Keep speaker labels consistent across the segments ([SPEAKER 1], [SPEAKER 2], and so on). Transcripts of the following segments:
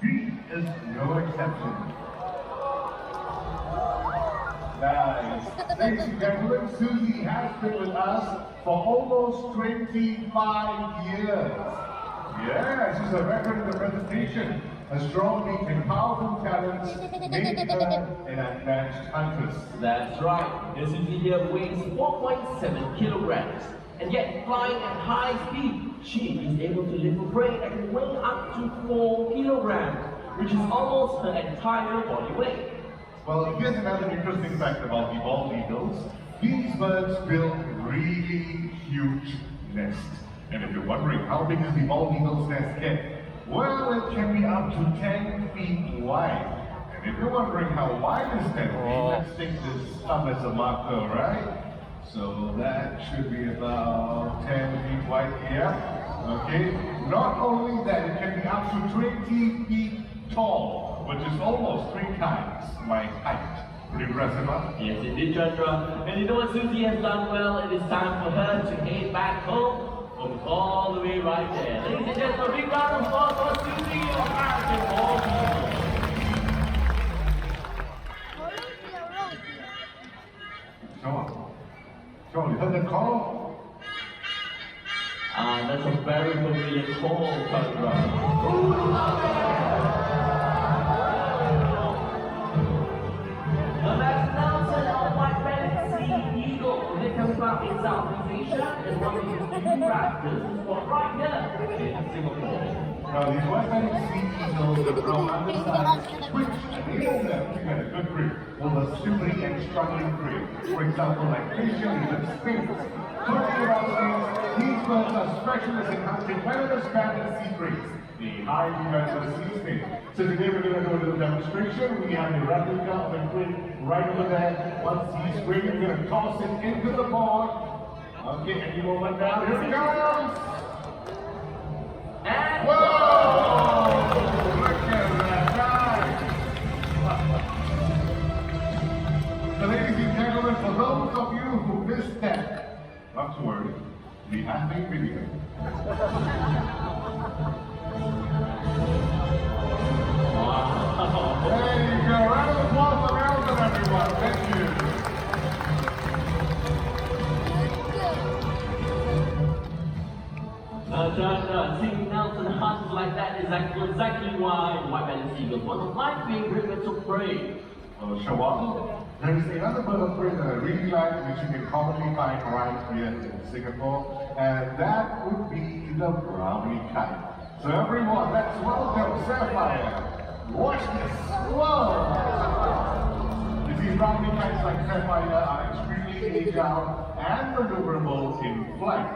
[SPEAKER 1] He is no exception. Nice. Ladies and gentlemen, Susie has been with us for almost 25 years. Yeah, she's a veteran in the presentation, a strong lead in powerful talents, nature, and advanced hunters.
[SPEAKER 2] That's right. The Susie here weighs 4.7 kilograms. And yet, flying at high speed, she is able to lift a prey that can weigh up to 4 kilograms, which is almost her entire body weight.
[SPEAKER 1] Well, here's another interesting fact about the bald eagles. These birds build really huge nests. And if you're wondering how big is the bald eagle's nest get, well, it can be up to 10 feet wide. And if you're wondering how wide is 10 feet, let's take this up as a marker, right? So that should be about 10 feet wide here. Okay? Not only that, it can be up to 20 feet tall, which is almost 3 times my height. Pretty impressive, huh?
[SPEAKER 2] Yes, it did, Chandra. And you know what Susie has done well? It is time for her to head back home. From all the way right there. Ladies and gentlemen, a big round of applause for Susie, American Bald Eagle.
[SPEAKER 1] Sean, you heard that call?
[SPEAKER 2] That's a very familiar call, Chandra. The last announcement of white-bellied sea eagle that comes from in Southeast Asia is one of the new raptors for right here in Singapore.
[SPEAKER 1] Now, these white-bellied sea eagles are from undersized, which enable them to get a good grip over slippery and struggling prey. For example, like fish and even sphinx. Talking about sphinx, these birds are specialists in hunting venomous bat and sea prey. The highly venomous sea snake. So today we're going to do a little demonstration. We have a replica of the queen right over there. Once he's ready, we're going to toss it into the board. Okay, and you will let down. Here it comes!
[SPEAKER 2] And
[SPEAKER 1] whoa! Look at that! So ladies and gentlemen, for those of you who missed that, not to worry, we have a video. There you go. Round of applause for Elton, everyone. Thank you.
[SPEAKER 2] Chandra, seeing Nelson hunt like that is exactly why white-bellied eagles one of my favorite birds of prey.
[SPEAKER 1] Shawaka. There is another bird of prey that I really like, which you can commonly find right here in Singapore, and that would be the brownie kite. So everyone, let's welcome Sapphire. Watch this. Whoa! You see, brownie kites like Sapphire are extremely agile and maneuverable in flight.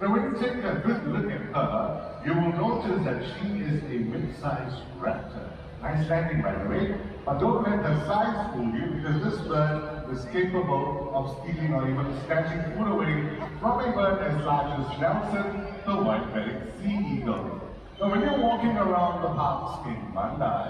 [SPEAKER 1] Now when you take a good look at her, you will notice that she is a mid-sized raptor. Nice landing, by the way. But don't let the size fool you, because this bird is capable of stealing or even snatching food away from a bird as large as Nelson, the white-bellied sea eagle. Now when you're walking around the parks in Mandai,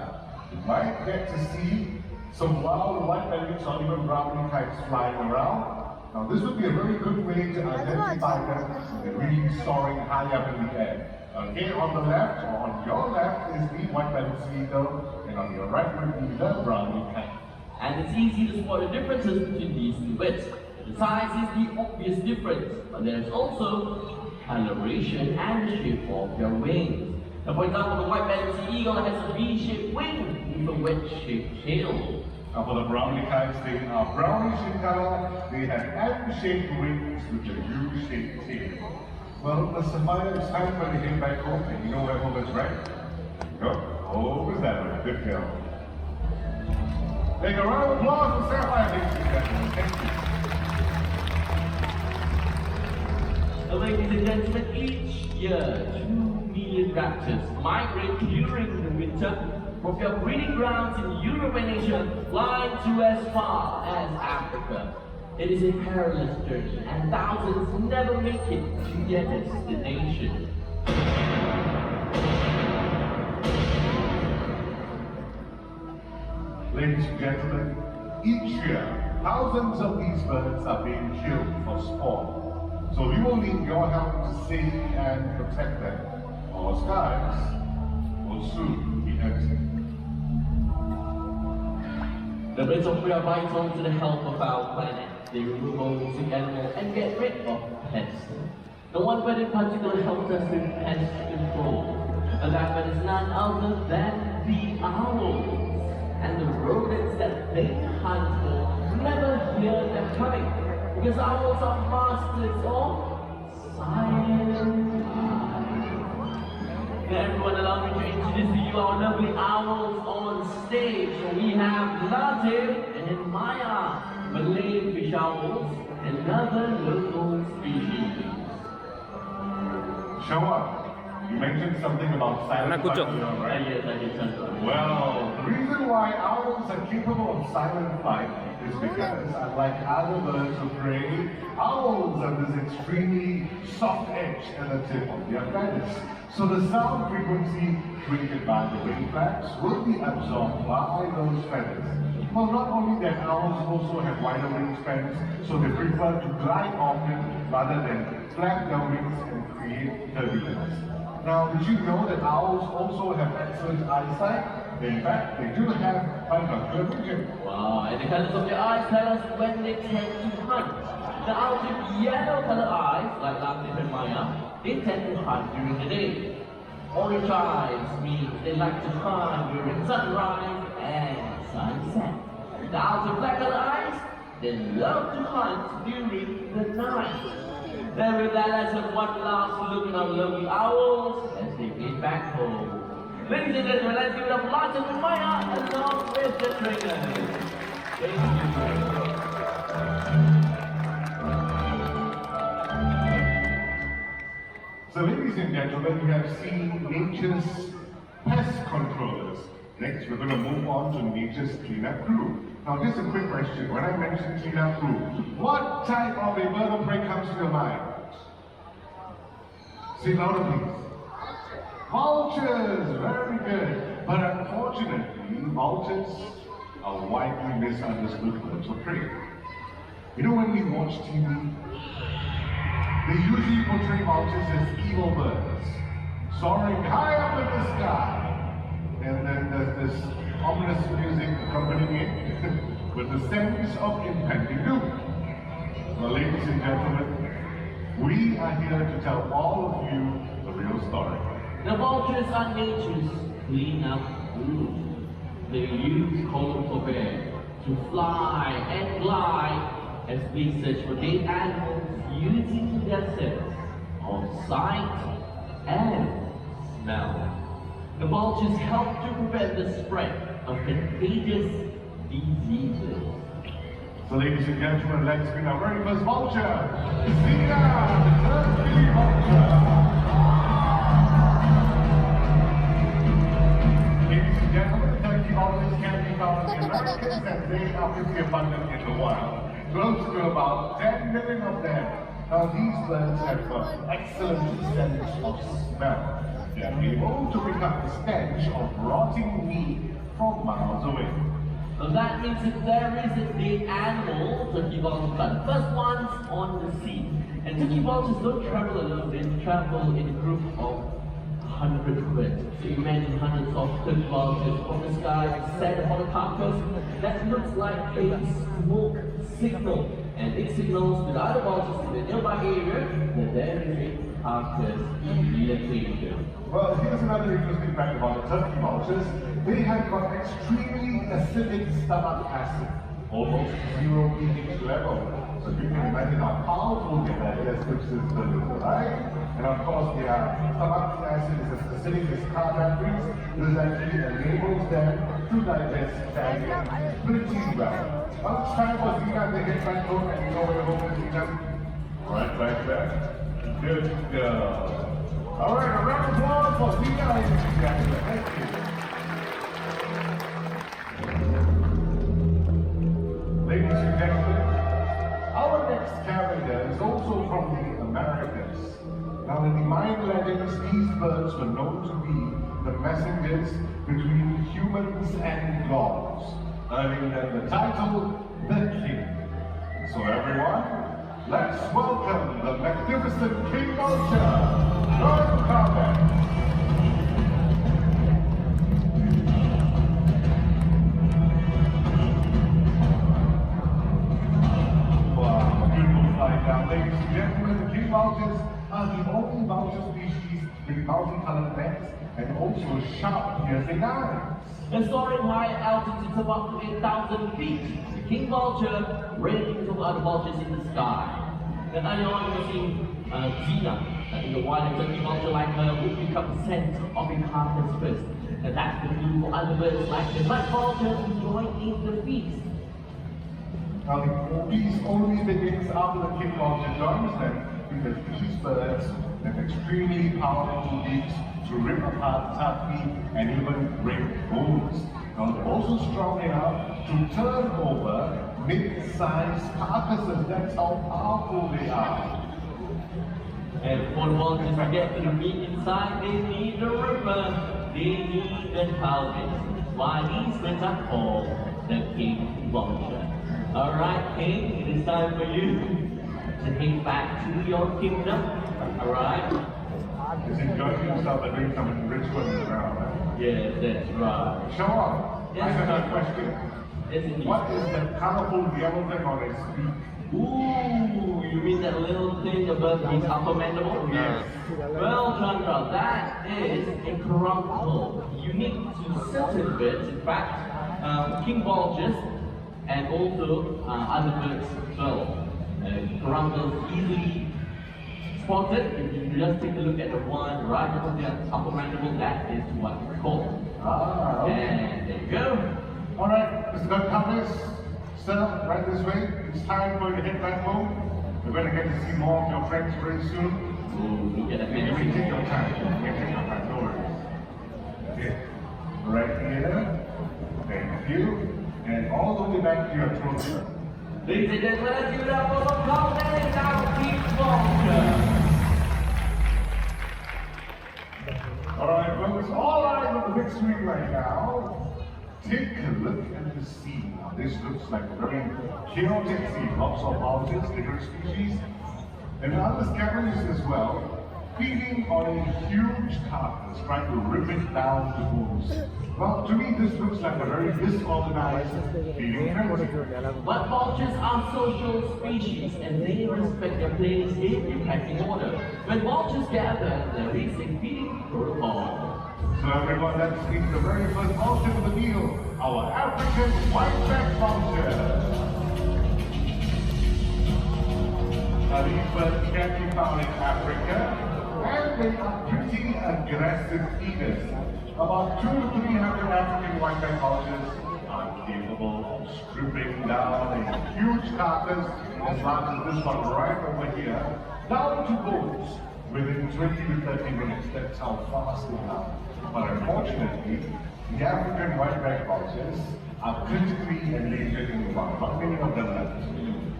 [SPEAKER 1] you might get to see some wild white-bellied or even brownie kites flying around. Now this would be a very good way to identify them when they're really soaring high up in the air. Okay, on the left, or on your left, is the white-bellied sea eagle, and on your right would be the brownie kite.
[SPEAKER 2] And it's easy to spot the differences between these two birds. The size is the obvious difference, but there is also coloration and the shape of their wings. Now, for example, the white-bellied sea eagle has a V-shaped wing with a wedge-shaped tail.
[SPEAKER 1] Now for the brownie kites, they are brownish in color, they have M-shaped wings with a U-shaped tail. Well, the Sapphire, it's time for the head back home, and you know where home is, right? There you go. Home is that way. Good girl. Take a round of applause for Sapphire, ladies and gentlemen. Thank you.
[SPEAKER 2] Ladies and gentlemen, each year, 2 million raptors migrate during the winter from their breeding grounds in Europe and Asia, flying to as far as Africa. It is a perilous journey, and thousands never make it to their destination.
[SPEAKER 1] Ladies and gentlemen, each year, thousands of these birds are being killed for sport. So we will need your help to save and protect them. Our skies will soon be empty.
[SPEAKER 2] The birds of prey are vital to the health of our planet. They remove all sick animals and get rid of pests. The one bird in particular helps us with pest control. And that bird is none other than the owls. And the rodents that they hunt for never hear them coming. Because owls are masters of silent life. Everyone, allow me to introduce to you our lovely owls on stage. We have Latif and Maya, Malay fish owls, another local species.
[SPEAKER 1] Shawar, you mentioned something about silent flight earlier, right?
[SPEAKER 2] Yes, I did something.
[SPEAKER 1] Well, the reason why owls are capable of silent flight is because, unlike other birds of prey, owls have this extremely soft edge at the tip of their feathers. So the sound frequency created by the wing flaps will be absorbed by those feathers. Well, not only that, owls also have wider wingspans, so they prefer to glide often rather than flap their wings and create turbulence. Now, did you know that owls also have excellent eyesight? In fact, they do have binocular vision.
[SPEAKER 2] Wow, and the colors of their eyes tell us when they tend to hunt. The owls with yellow color eyes, like Latif and Maya, they tend to hunt during the day. Orange eyes means they like to hunt during sunrise and sunset. The owls with black color eyes, they love to hunt during the night. Then with that, let's have one last look at our lovely owls as they get back home. Ladies and gentlemen, let's give it up Latif and Maya along with the trainers. Thank you.
[SPEAKER 1] So ladies and gentlemen, we have seen nature's pest controllers. Next, we're going to move on to nature's cleanup crew. Now, just a quick question. When I mention cleanup crew, what type of a bird of prey comes to your mind? Say louder, please. Vultures! Very good. But unfortunately, vultures are widely misunderstood birds of prey. You know, when we watch TV, they usually portray vultures as evil birds, soaring high up in the sky. And then there's this ominous music accompanying it with the sense of impending doom. Well, ladies and gentlemen, we are here to tell all of you the real story.
[SPEAKER 2] The vultures are nature's clean-up crew. They use columns of air to fly and glide as they search for dead animals using their sense of sight and smell. The vultures help to prevent the spread of contagious diseases.
[SPEAKER 1] So ladies and gentlemen, let's meet our very first vulture, Zina, the turkey vulture. Ladies and gentlemen, turkey vultures can be found in the Americas and they are pretty abundant in the wild. Close to about 10 million of them. Now these birds have got excellent sense of smell. They are able to pick up the stench of rotting meat from miles away.
[SPEAKER 2] So that means if there is a dead animal, turkey vultures are the first ones on the scene. And turkey vultures don't travel alone, they travel in a group of hundreds of birds. So you imagine hundreds of turkey vultures from the sky, set upon a carcass that looks like a smoke signal. And it signals to the other vultures in the nearby area that there is a carcass location.
[SPEAKER 1] Well, here's another interesting fact about the turkey vultures. They have got extremely acidic stomach acid, almost 0 pH level. So you can imagine how powerful their digestive system is, right? And of course, their stomach acid is as acidic as car batteries. This actually enables them to digest carrion pretty well. Well, it's time for Zina to get back home, and you know where home is, Zina? Right back there. Good girl. All right, a round of applause for Zina, ladies and gentlemen. Thank you. Ladies and gentlemen, our next character is also from the Americas. Now, in the Mayan legends, these birds were known to be the messengers between humans and gods, earning them the title, the King. So everyone, let's welcome the magnificent King Vulture, John Carver. with multicolored necks and also sharp piercing eyes.
[SPEAKER 2] And soaring high altitudes above 8,000 feet, the king vulture raining to other vultures in the sky. And earlier on you see Xena in the wild, and king vulture like her would become the center of a carcass first. And that's the view for other birds like the mud vulture enjoying the feast.
[SPEAKER 1] Now the feast only begins after the king vulture joins them, because these birds have extremely powerful beaks to rip apart tough meat and even break bones. Now they're also strong enough to turn over mid-sized carcasses. That's how powerful they are.
[SPEAKER 2] And for the vultures to get to the meat inside, they need a ripper, they need a pelvis. Why these birds are called the king vulture. Alright, king, it is time for you to head back to your kingdom. Alright?
[SPEAKER 1] Is enjoying himself and doing some ritual in the ground, right?
[SPEAKER 2] Yes, that's right.
[SPEAKER 1] Sean,
[SPEAKER 2] Yes,
[SPEAKER 1] I have
[SPEAKER 2] sir.
[SPEAKER 1] a question.
[SPEAKER 2] Yes, indeed.
[SPEAKER 1] What is that colorful yellow thing on his feet?
[SPEAKER 2] Ooh, you mean that little thing above his upper mandible?
[SPEAKER 1] Yes.
[SPEAKER 2] Well, Chandra, that is a caruncle, unique to certain birds. In fact, king vultures and also other birds as well. Caruncles easily spotted. If you just take a look at the one right above the upper mandible, that is what it's called.
[SPEAKER 1] Ah, okay.
[SPEAKER 2] And there you go.
[SPEAKER 1] Alright, Mr. Gonzalez, sir, right this way. It's time for you to head back home. We're going to get to see more of your friends very soon.
[SPEAKER 2] Ooh, look at that
[SPEAKER 1] You may
[SPEAKER 2] man.
[SPEAKER 1] take your time. You may take your time, no worries. Okay. Right here. Thank you. And all the way back to your throne, sir.
[SPEAKER 2] Ladies and gentlemen, let's give it up for the Golden King Vulture.
[SPEAKER 1] Alright, folks, all eyes on the big screen right now. Take a look at the scene. Now, this looks like a very chaotic scene. Lots of vultures, different species, and other scavengers as well, feeding on a huge carcass, trying to rip it down to bones. Well, to me, this looks like a very disorganized feeding frenzy.
[SPEAKER 2] But vultures are social species and they respect their place in the pecking order. When vultures gather, there is a feeding protocol.
[SPEAKER 1] So everyone, let's meet the very first vulture of the meal, our African white-backed vulture. Now these birds can be found in Africa, and they are pretty aggressive eaters. About 200 to 300 African white-backed vultures are capable of stripping down a huge carcass as large as this one right over here, down to bones within 20 to 30 minutes. That's how fast they are. But unfortunately, the African white-backed vultures are critically endangered in about 1 million of them left.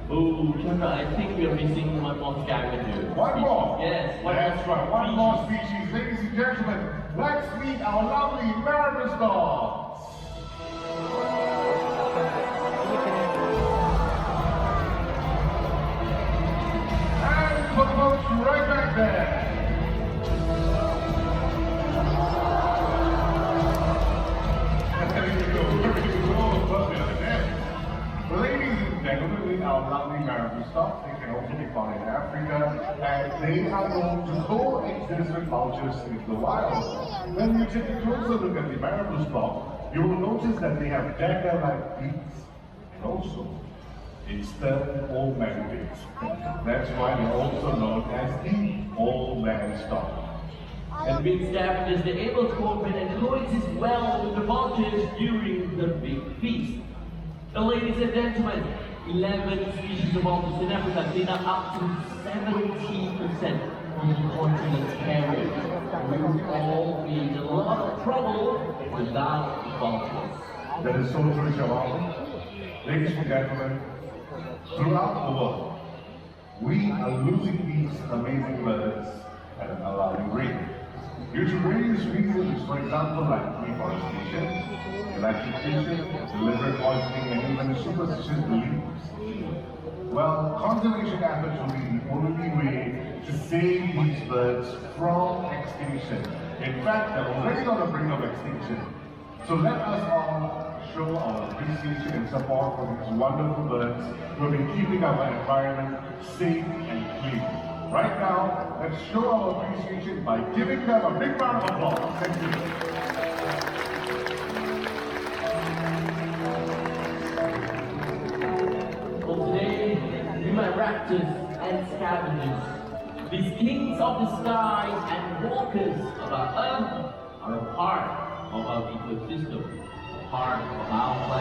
[SPEAKER 2] Oh, Chandra, I think we are missing one more scavenger.
[SPEAKER 1] One more?
[SPEAKER 2] Yes,
[SPEAKER 1] That's right, one more species. Ladies and gentlemen, let's meet our lovely Marabus dogs. And for the folks right back there. Ladies and gentlemen, our lovely Marabus dogs, they can also be found in Africa, and they are known to coexist with vultures in the wild. When you take a closer look at the Marabus dog, you will notice that they have dagger-like beaks, and also a stern old man face. That's why they're also known as the old man's dog.
[SPEAKER 2] And big scavengers, they're able to cooperate and coexist well with the vultures during the big feast. Now, ladies and gentlemen, 11 species of vultures in Africa clean up to 70% of the continent's area. We would all be in a lot of trouble without the vultures.
[SPEAKER 1] That is so true, Shalom. Ladies and gentlemen, throughout the world, we are losing these amazing birds at an alarming rate. Due to various reasons, for example, like deforestation, electrification, deliberate poisoning, and even superstitious beliefs. Well, conservation efforts will be the only way to save these birds from extinction. In fact, they're already on the brink of extinction. So let us all show our appreciation and support for these wonderful birds who have been keeping our environment safe and clean. Right now, let's show our appreciation by giving them a big round of applause. Thank you.
[SPEAKER 2] For today, human raptors and scavengers, these kings of the sky and walkers of our earth are a part of our ecosystem, a part of our planet.